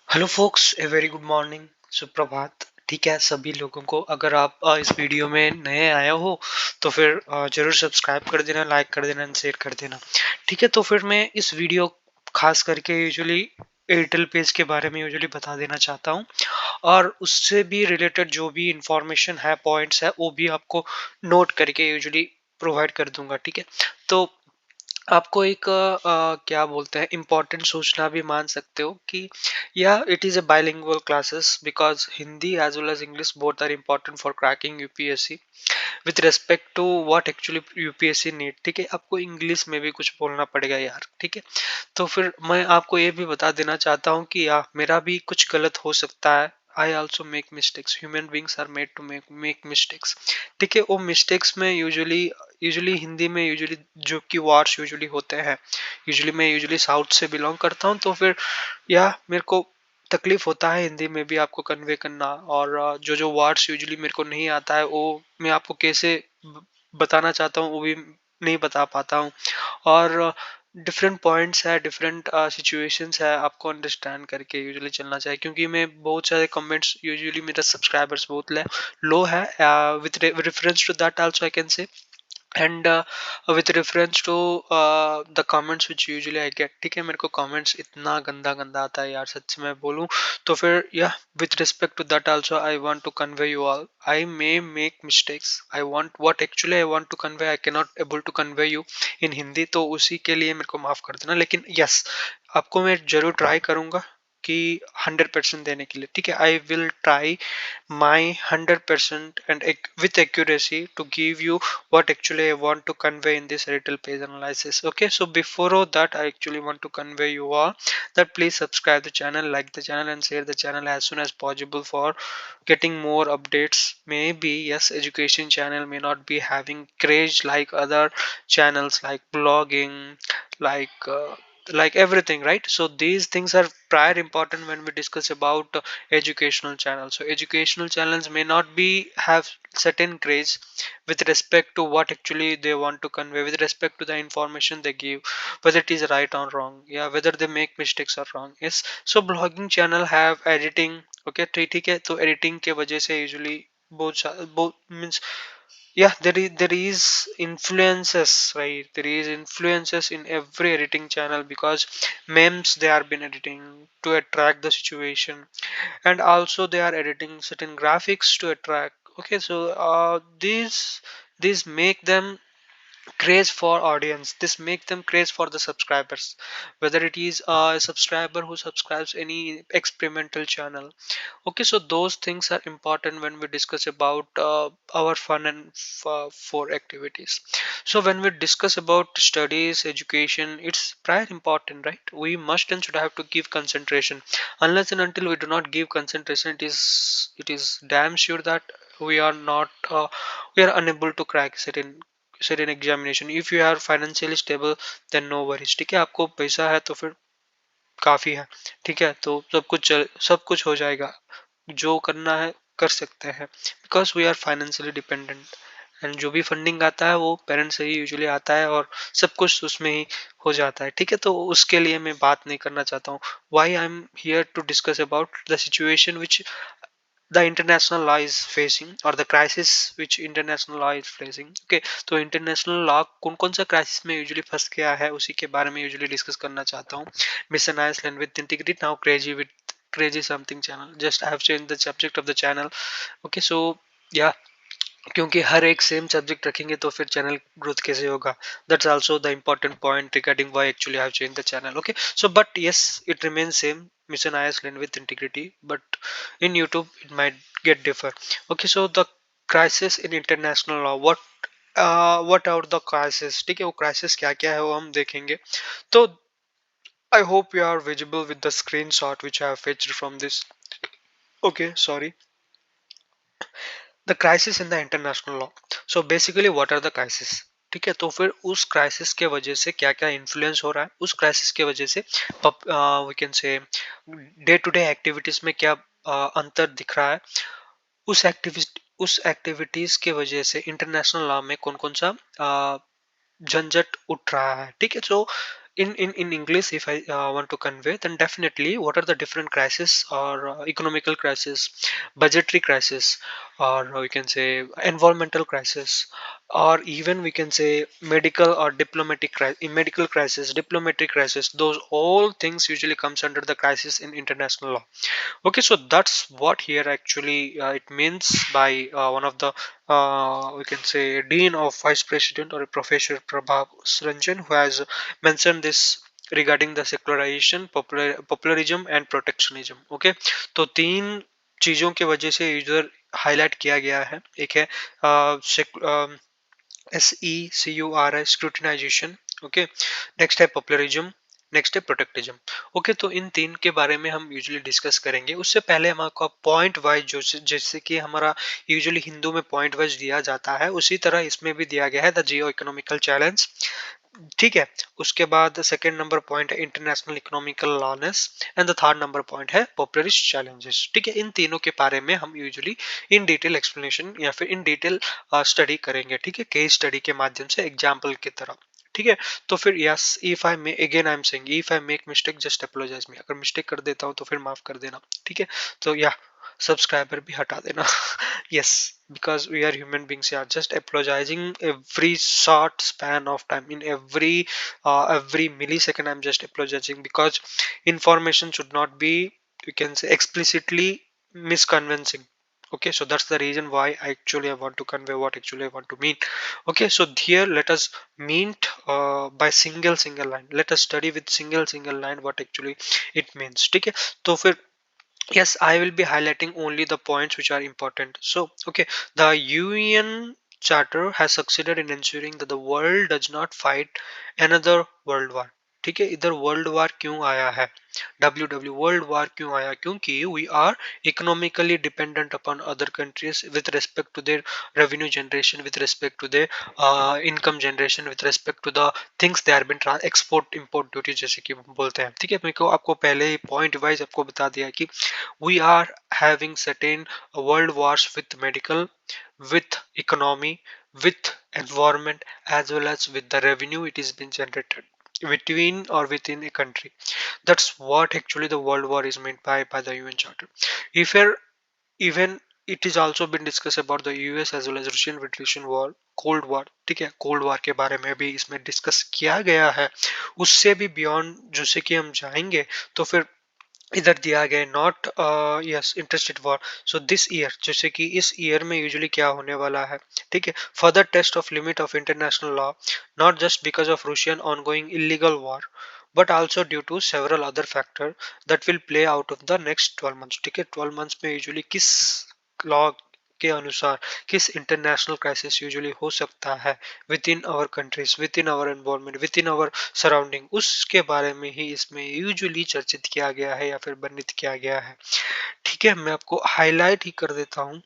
Hello focus, a very good morning, सुप्रभात। ठीक है सभी लोगों को। अगर आप इस वीडियो में नए आए हो तो फिर जरूर सब्सक्राइब कर देना, लाइक कर देना, शेयर कर देना। ठीक है, तो फिर मैं इस वीडियो खास करके यूजुअली एयरटेल पेज के बारे में यूजुअली बता देना चाहता हूँ, और उससे भी रिलेटेड जो भी इंफॉर्मेशन है, पॉइंट्स है, वो भी आपको नोट करके यूजुअली प्रोवाइड कर दूंगा। ठीक है, तो आपको एक क्या बोलते हैं, इम्पोर्टेंट सूचना भी मान सकते हो कि या it is a bilingual classes, because Hindi as well as English both are important for cracking UPSC with respect to what actually UPSC need. ठीक है, आपको इंग्लिश में भी कुछ बोलना पड़ेगा यार। ठीक है, तो फिर मैं आपको ये भी बता देना चाहता हूँ कि मेरा भी कुछ गलत हो सकता है। I also make mistakes, human beings are made to make mistakes. ठीक है, वो मिस्टेक्स में यूजुअली यूजुअली हिंदी में यूजुअली जो कि वर्ड्स यूजुअली होते हैं, यूजुअली मैं यूजुअली साउथ से बिलोंग करता हूँ, तो फिर या मेरे को तकलीफ होता है हिंदी में भी आपको कन्वे करना। और जो जो वर्ड्स यूजुअली मेरे को नहीं आता है वो मैं आपको कैसे बताना चाहता हूँ वो भी नहीं बता पाता हूँ। और डिफरेंट पॉइंट्स है, डिफरेंट सिचुएशंस है, आपको अंडरस्टैंड करके यूजुअली चलना चाहिए, क्योंकि मैं बहुत सारे कमेंट्स यूजुअली मेरा सब्सक्राइबर्स बहुत लो है। With reference to that also I can say, and with reference to the comments which usually I get. ठीक है, मेरे को कमेंट्स इतना गंदा गंदा आता है यार, सच में बोलूं तो फिर या with respect to that also I want to convey you all, I may make mistakes, I want what actually I want to convey, I can not able to convey you in Hindi, तो उसी के लिए मेरे को माफ कर देना। लेकिन यस, आपको मैं जरूर ट्राई करूंगा कि 100% देने के लिए। ठीक है, I will try my 100% and with accuracy to give you what actually I want to convey in this retail page analysis. Okay, so before all that, I actually want to convey you all that please subscribe the channel, like the channel, and share the channel as soon as possible for getting more updates. Maybe yes, education channel may not be having craze like other channels like blogging, like like everything, right? So these things are prior important when we discuss about educational channels. So educational channels may not be have certain craze with respect to what actually they want to convey, with respect to the information they give, whether it is right or wrong, yeah, whether they make mistakes or wrong. Yes, so blogging channel have editing. Okay, ठीक है, तो editing के वजह से usually बहुत means, yeah, there is influences, right? There is influences in every editing channel, because memes they are been editing to attract the situation, and also they are editing certain graphics to attract. Okay, so these make them craze for audience, this make them craze for the subscribers, whether it is a subscriber who subscribes any experimental channel. Okay, so those things are important when we discuss about our fun and for activities. So when we discuss about studies, education, it's prior important, right? We must and should have to give concentration. Unless and until we do not give concentration, it is damn sure that we are not we are unable to crack certain examination. If you are financially stable, then no worries. ठीक है, आपको पैसा है तो फिर काफी है। ठीक है, तो सब कुछ हो जाएगा, जो करना है कर सकते हैं, because we are financially dependent. And जो भी फंडिंग आता है वो पेरेंट्स से ही यूजुअली आता है, और सब कुछ उसमें ही हो जाता है। ठीक है, तो उसके लिए मैं बात नहीं करना चाहता हूँ। Why I am here to discuss about the situation which the international law is facing, or the crisis which international law is facing. Okay, तो international law कौन कौन सा crisis में usually फंस गया है, उसी के बारे में usually discuss करना चाहता हूँ। Mission Iceland with integrity, now crazy something channel, just I have changed the subject of the channel. Okay, so yeah, क्योंकि हर एक सेम सब्जेक्ट रखेंगे तो फिर चैनल ग्रोथ कैसे होगा, that's also the important point regarding why actually I have change the channel. Okay, so but yes, it remains same, mission Iceland with integrity, but in YouTube it might get differ. Okay, so the crisis in international law, what are the crisis. ठीक है, वो crisis क्या क्या है वो हम देखेंगे। तो I hope you are visible with the screenshot which I have fetched from this. Okay, sorry, the crisis in the international law. So basically what are the crisis. ठीक है, तो फिर उस क्राइसिस के वजह से क्या क्या इन्फ्लुएंस हो रहा है, उस क्राइसिस के वजह से we can say day to day activities में क्या अंतर दिख रहा है, उस एक्टिविटीज के वजह से इंटरनेशनल लॉ में कौन कौन सा झंझट उठ रहा है। ठीक है, सो in English, if I want to convey, then definitely what are the different crises, or economical crisis, budgetary crisis, or we can say environmental crisis, or even we can say medical or diplomatic crisis, medical crisis, diplomatic crisis. Those all things usually comes under the crisis in international law. Okay, so that's what here actually it means by one of the we can say dean of vice president or a professor Prabha Ranjan, who has mentioned this regarding the secularization, popularism and protectionism. Okay, तो तीन चीजों के वजह से इधर highlight किया गया है. एक है SECURI scrutinization. ओके, नेक्स्ट है पॉपुलरिज्म, नेक्स्ट है प्रोटेक्टिज्म. ओके, तो इन तीन के बारे में हम यूजुअली डिस्कस करेंगे. उससे पहले हम आपको पॉइंट वाइज, जो जैसे कि हमारा यूजुअली हिंदू में पॉइंट वाइज दिया जाता है, उसी तरह इसमें भी दिया गया है द जियो इकोनॉमिकल चैलेंज. ठीक है, उसके बाद सेकंड नंबर पॉइंट है international economical lawlessness, and the third number point है पॉपुलरिस्ट चैलेंजेस. ठीक है, इन तीनों के बारे में हम यूजुअली इन डिटेल एक्सप्लेनेशन या फिर इन डिटेल स्टडी करेंगे. ठीक है, केस स्टडी के माध्यम से, एग्जाम्पल की तरह. ठीक है, तो फिर yes, if I may again I am saying, if I make mistake just apologise me. अगर मिस्टेक कर देता हूँ तो फिर माफ कर देना. ठीक है, तो या सब्सक्राइबर भी हटा देना. yes, because we are human beings, yeah, just apologizing every short span of time, in every millisecond I'm just apologizing, because information should not be, you can say, explicitly misconvincing. Okay, so that's the reason why actually I want to convey what actually I want to mean. Okay, so here let us meet by single line. Let us study with single line what actually it means. ठीक है, तो फिर yes, I will be highlighting only the points which are important. So okay, the UN charter has succeeded in ensuring that the world does not fight another world war. ठीक है, इधर world war क्यों आया है, world war क्यों आया, क्योंकि we are economically dependent upon other countries with respect to their revenue generation, with respect to their income generation, with respect to the things they are been export import duty जैसे कि बोलते हैं. ठीक है, मेरे को आपको पहले ही पॉइंट वाइज आपको बता दिया कि we are having certain world wars with medical, with economy, with environment, as well as with the revenue it is being generated between or within a country. That's what actually the world war is meant by the UN charter. If you're even, it is also been discussed about the US as well as Russian Federation war, cold war. ठीक है, cold war के बारे में भी इसमें discuss किया गया है. उससे भी बियॉन्ड जैसे कि हम जाएंगे तो फिर इधर दिया गया not yes interested for. So this year, जैसे कि इस ईयर में यूजुअली क्या होने वाला है. ठीक है, further test of limit of international law, not just because of Russian ongoing illegal war, but also due to several other factor that will play out of the next 12 months. ठीक है, 12 months में usually किस law के अनुसार किस international crisis usually हो सकता है within our countries, within our environment, within our surrounding, उसके बारे में ही इसमें यूजुअली चर्चित किया गया है या फिर वर्णित किया गया है. ठीक है, मैं आपको हाईलाइट ही कर देता हूँ.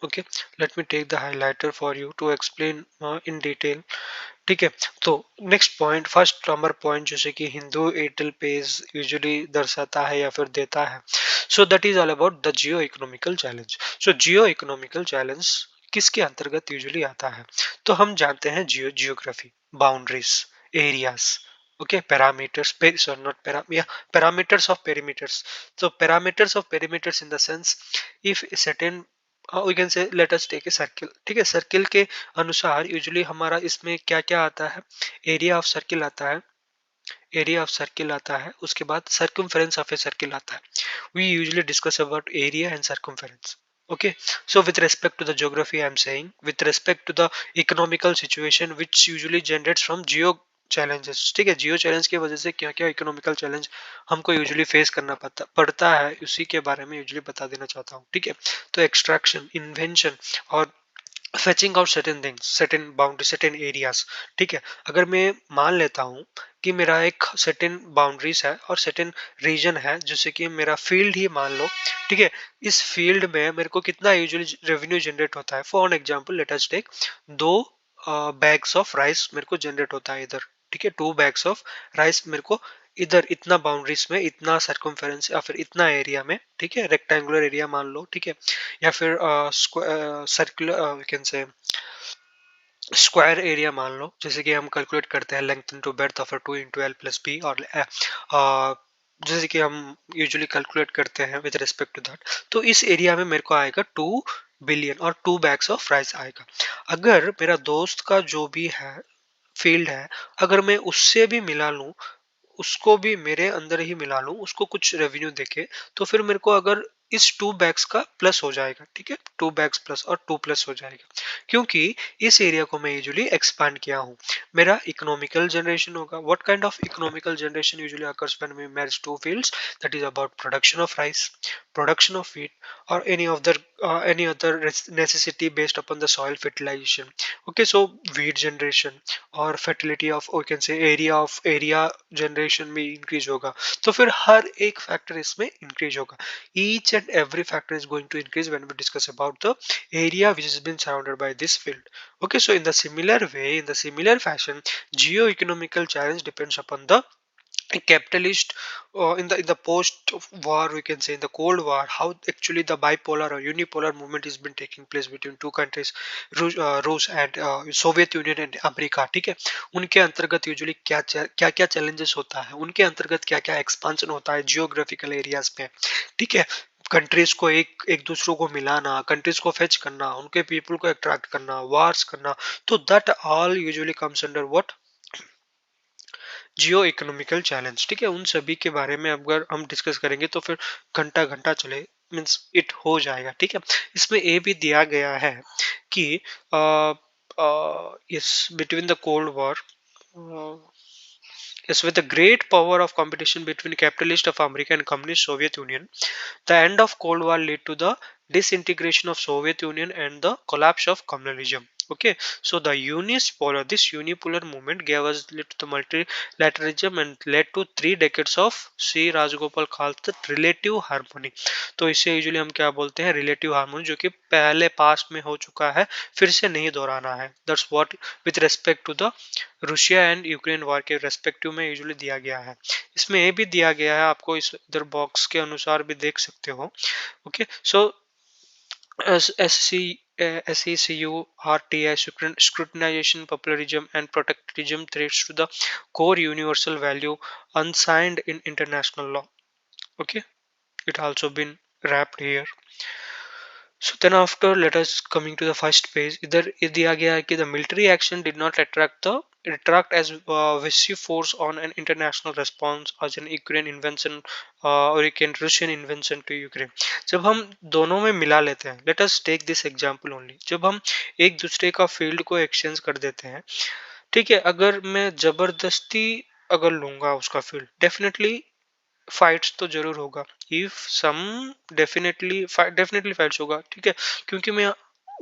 Okay, let me take the highlighter for you to explain in detail. ठीक है, तो next point, first number point, जैसे कि हिंदू एयरटेल पेज यूजुअली दर्शाता है या फिर देता है. So that is all about the geo economical challenge. So geo economical challenge किसके अंतर्गत यूजुअली आता है, तो हम जानते हैं geography, boundaries, areas. Okay, parameters, sorry not parameters of perimeters. so parameters of perimeters in the sense, if certain we can say let us take a circle. ठीक है, सर्किल के अनुसार यूजुअली हमारा इसमें क्या क्या आता है, एरिया ऑफ सर्किल आता है, एरिया ऑफ सर्किल आता है, उसके बाद सर्कमफेरेंस ऑफ ए सर्किल आता है. We usually discuss about area and circumference. Okay, so with respect to the geography I'm saying, with respect to the economical situation which usually generates from geo challenges. ठीक है, जियो challenge की वजह से क्या क्या economical challenge हमको usually face करना पड़ता है, उसी के बारे में यूजुअली बता देना चाहता हूँ. ठीक है, तो एक्सट्रैक्शन, इन्वेंशन और fetching out certain things, certain boundary, certain areas. ठीक है, अगर मैं मान लेता हूँ कि मेरा एक सर्टेन बाउंड्रीज है और सर्टेन रीजन है, जैसे कि मेरा फील्ड ही मान लो. ठीक है, इस फील्ड में मेरे को कितना यूजुअली रेवेन्यू जनरेट होता है. For an example let us take, दो बैग्स ऑफ राइस मेरे को जनरेट होता है इधर. ठीक है, 2 बैग्स ऑफ राइस मेरे को इधर इतना बाउंड्रीज में, इतना सर्कमफेरेंस या फिर इतना एरिया में. ठीक है, रेक्टेंगुलर एरिया मान लो. ठीक है, या फिर circular can say square area मान लो, जैसे कि हम कैलकुलेट करते हैं length into breadth of 2 into L plus B, और जैसे कि हम यूजुअली कैलकुलेट करते हैं विद रिस्पेक्ट टू दैट, तो इस एरिया में मेरे को आएगा 2 बिलियन और 2 बैग्स ऑफ राइस आएगा। अगर मेरा दोस्त का जो भी है फील्ड है, अगर मैं उससे भी मिला लूं, उसको भी मेरे अंदर ही मिला लूं, उसको कुछ रेवेन्यू देके, तो फिर मेरे को अगर इस 2 बैग्स का प्लस हो जाएगा, ठीक है, 2 बैग्स प्लस और 2 प्लस हो जाएगा, क्योंकि इस एरिया को मैं यूजुअली एक्सपांड किया हूँ। मेरा इकोनॉमिकल जनरेशन होगा। What kind of economical generation usually occurs when we merge two fields? That is about production of rice, production of wheat, or any other necessity based upon the soil fertilization. Okay, so wheat generation और fertility of, or can say area generation में increase होगा, तो फिर हर एक factor इसमें increase होगा। Each and every factor is going to increase when we discuss about the area which has been surrounded by this field. Okay, so in the similar way, in the similar fashion, geo-economical challenge depends upon the capitalist, in the post war, we can say in the cold war, how actually the bipolar or unipolar movement has been taking place between two countries, रूस and Soviet union and America, ठीक है। उनके अंतर्गत usually क्या क्या क्या challenges होता है, उनके अंतर्गत क्या क्या एक्सपांशन होता है जियोग्राफिकल एरियाज में, ठीक है। कंट्रीज को एक एक दूसरों को मिलाना, कंट्रीज को फेच करना, उनके पीपल को अट्रैक्ट करना, वार्स करना, तो that all usually comes under what, Jio economical challenge, ठीक है। उन सभी के बारे में अगर हम डिस्कस करेंगे तो फिर घंटा घंटा चले, मीन्स इट हो जाएगा, ठीक है। इसमें ये भी दिया गया है कि इस between the cold war, yes, with the great power of competition between capitalist of America and communist Soviet Union, the end of Cold War led to the disintegration of Soviet Union and the collapse of communalism. Okay, so the this unipolar movement gave us led to the multilateralism and led to 3 decades of C. Rajagopal calls the relative harmony. तो इसे usually हम क्या बोलते हैं, relative harmony, जो कि पहले past में हो चुका है, फिर से नहीं दोहराना है। That's what with respect to the Russia and Ukraine war के रेस्पेक्टिव में यूजुअली दिया गया है। इसमें ये भी दिया गया है, आपको इस इधर बॉक्स के अनुसार भी देख सकते हो। Okay, so SECU, RTI, scrutinization, popularism, and protectionism threats to the core universal value unsigned in international law. Okay, it also been wrapped here. So then after, let us coming to the first page. इधर ये दिया गया है कि the military action did not attract as decisive force on an international response as an Ukraine invention or Ukraine Russian invention to Ukraine. जब हम दोनों में मिला लेते हैं, let us take this example only. जब हम एक दूसरे का फील्ड को एक्सचेंज कर देते हैं, ठीक है, अगर मैं जबरदस्ती अगर लूंगा उसका फील्ड, डेफिनेटली फाइट्स तो जरूर होगा। इफ सम डेफिनेटली फाइट्स होगा, ठीक है, क्योंकि मैं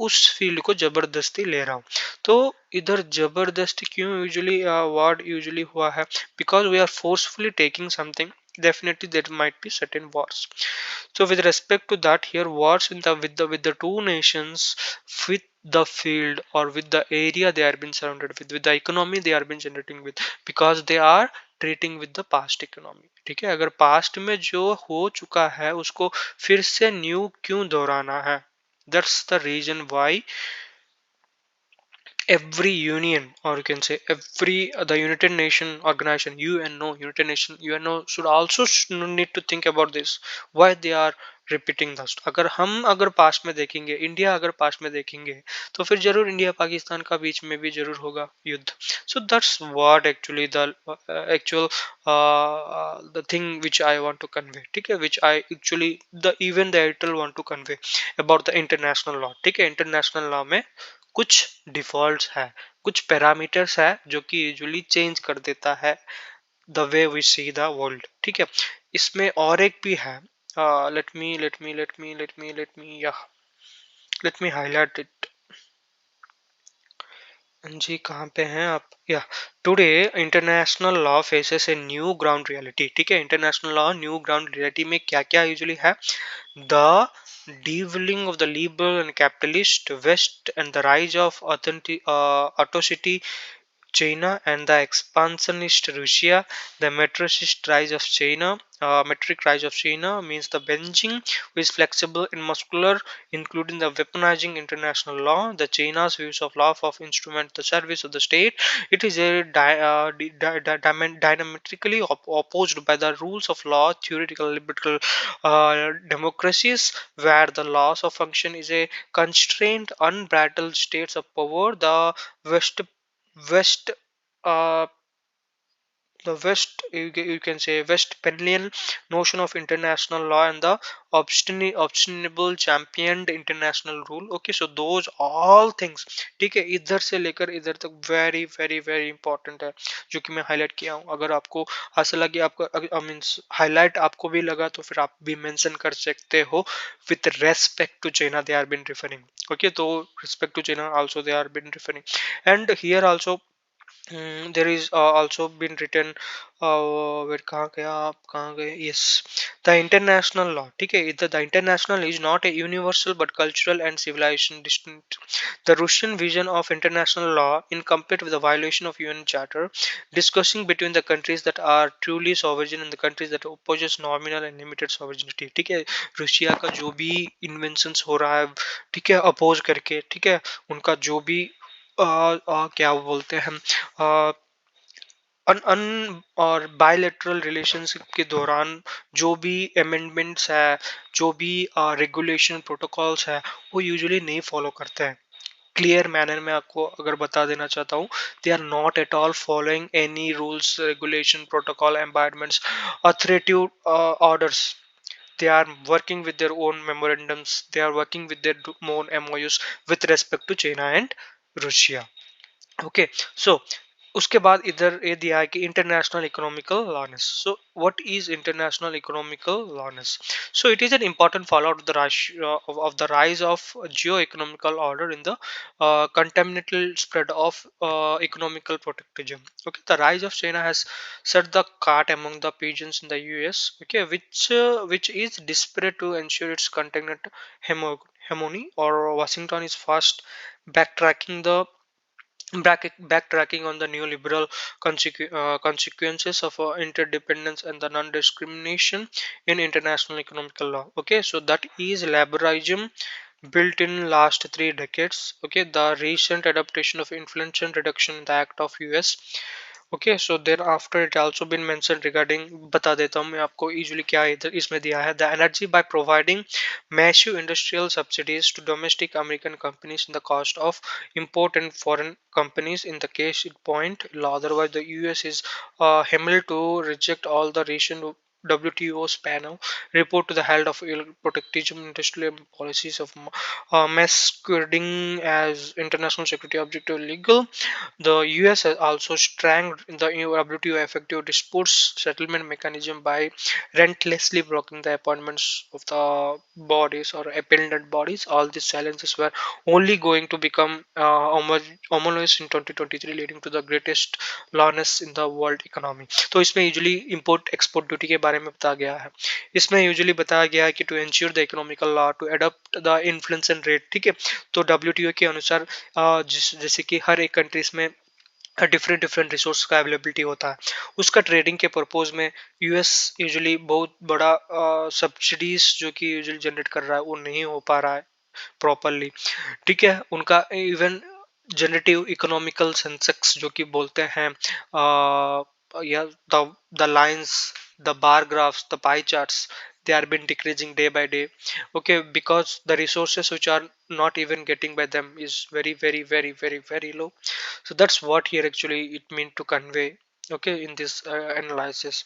उस फील्ड को जबरदस्ती ले रहा हूँ। तो इधर जबरदस्ती क्यों यूजुअली वर्ड यूजुअली हुआ है, because we are forcefully taking something, definitely there might be certain wars. So with respect to that, here wars in the with the two nations, with the field or with the area they are being surrounded with the economy they are been generating with, because they are treating with the past economy, ठीक है। अगर past में जो हो चुका है उसको फिर से न्यू क्यों दोहराना है, that's the reason why every union, or you can say every the United Nation organization, UNO, United Nation, UNO should also need to think about this, why they are repeating dust. अगर past में देखेंगे, India अगर past में देखेंगे, तो फिर जरूर India Pakistan का बीच में भी जरूर होगा युद्ध। So that's what actually the actual the thing which I want to convey, ठीक है, which I actually the even the editor want to convey about the international law, ठीक है। इंटरनेशनल लॉ में कुछ डिफॉल्ट्स है, कुछ पैरामीटर्स है जो कि यूजुअली चेंज कर देता है the way we see the world, ठीक है। इसमें और एक भी है, लेट मी हाईलाइट इट। जी कहाँ पे हैं आप, या today international law faces a new ground reality, ठीक है। International law new ground reality में क्या क्या यूजुअली है, the devolving of the liberal and capitalist West and the rise of autocracy China and the expansionist Russia, the metrocist rise of China, metric rise of China means the Beijing is flexible and muscular, including the weaponizing international law, the China's views of law of instrument the service of the state. It is a diametrically opposed by the rules of law, theoretical liberal democracies, where the laws of function is a constrained, unbridled states of power. West uh, you can say Westphalian notion of international law and the obstinable championed international rule. Okay, so those all things ठीक है इधर से लेकर इधर तक very very very important है जो कि मैं हाईलाइट किया हूँ. अगर आपको ऐसा लगे आपको मीन्स हाईलाइट आपको भी लगा तो फिर आप भी मेंशन कर सकते हो with respect to China they are been referring. Okay, so respect to China also they are been referring, and here also there is also been written where कहाँ गया आप कहाँ गए yes the international law ठीक है the international is not a universal but cultural and civilization distinct. The Russian vision of international law incomplete with the violation of UN Charter, discussing between the countries that are truly sovereign and the countries that opposes nominal and limited sovereignty. ठीक है Russia का जो भी inventions हो रहा है ठीक है अपोज करके ठीक है उनका जो भी क्या बोलते हैं अन अन और बायलैटरल रिलेशंस के दौरान जो भी अमेंडमेंट्स है जो भी रेगुलेशन प्रोटोकॉल्स है वो यूजुअली नहीं फॉलो करते हैं क्लियर मैनर में आपको अगर बता देना चाहता हूँ they are not at all following any rules regulation protocol environments authoritative orders. They are working with their own memorandums, they are working with their own MOUs with respect to China and Russia. Okay so उसके बाद इधर ये दिया है कि international economical lawlessness. So what is international economical lawlessness? So it is an important follow out of the rise of geo-economical order in the contaminated spread of economical protectionism. Okay, the rise of China has set the cart among the pigeons in the US. Okay, which is desperate to ensure its contained hegemony. Or Washington is fast backtracking the backtracking on the neoliberal consequences of interdependence and the non-discrimination in international economical law. Okay, so that is liberalism built in last 3 decades. Okay, the recent adaptation of Inflation Reduction in the Act of US. Okay so then after it also been mention regarding बता देता हूँ मैं आपको usually क्या इधर इसमें दिया है the energy by providing massive industrial subsidies to domestic American companies in the cost of import and foreign companies in the case it point law. Otherwise, the US is able to reject all the recent WTO panel report to the head of protectionism industrial policies of masquerading as international security objective legal. The US has also strengthened the WTO effective disputes settlement mechanism by relentlessly blocking the appointments of the bodies or appellate bodies. All these challenges were only going to become ominous in 2023, leading to the greatest lawlessness in the world economy. तो इसमें usually import export duty के बारे में बताया गया है. इसमें usually बताया गया है कि to ensure the economical law to adopt the inflation rate. ठीक है, तो WTO के अनुसार जैसे कि हर एक कंट्रीज में डिफरेंट डिफरेंट रिसोर्स का अवेलेबिलिटी होता है उसका ट्रेडिंग के पर्पज में यूएस यूजुअली बहुत बड़ा सब्सिडीज जो कि यूजुअली जनरेट कर रहा है वो नहीं हो पा रहा है प्रॉपरली. ठीक है, उनका इवन जनरेटिव इकोनॉमिकल सेंसेक्स जो कि बोलते हैं या the lines the bar graphs the pie charts they are been decreasing day by day. Okay, because the resources which are not even getting by them is very very very very very low. So that's what here actually it meant to convey. Okay, in this analysis,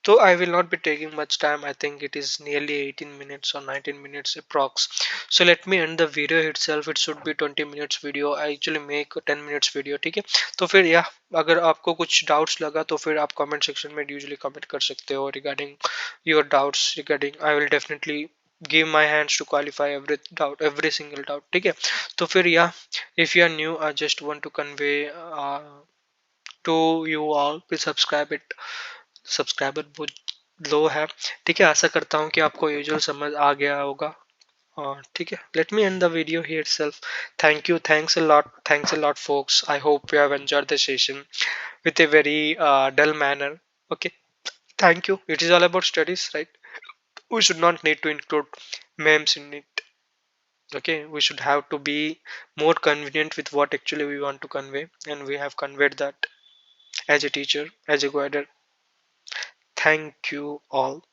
so I will not be taking much time. I think it is nearly 18 minutes or 19 minutes approx. So let me end the video itself. It should be 20 minutes video. I actually make 10 minutes video. ठीक है, तो फिर या अगर आपको कुछ doubts लगा तो फिर आप कमेंट सेक्शन में यूजुअली कमेंट कर सकते हो regarding your doubts. Regarding I will definitely give my hands to qualify every doubt, every single doubt. ठीक है, तो फिर या if you are new I just want to convey to you all, please subscribe it. Subscriber बहुत low है. ठीक है, आशा करता हूँ कि आपको यूजुअल समझ आ गया होगा. और ठीक है, let me end the video here itself. Thank you, thanks a lot folks. I hope you have enjoyed the session with a very dull manner. Okay, Thank you. It is all about studies, right? We should not need to include memes in it. Okay, we should have to be more convenient with what actually we want to convey, and we have conveyed that as a teacher, as a guider. Thank you all.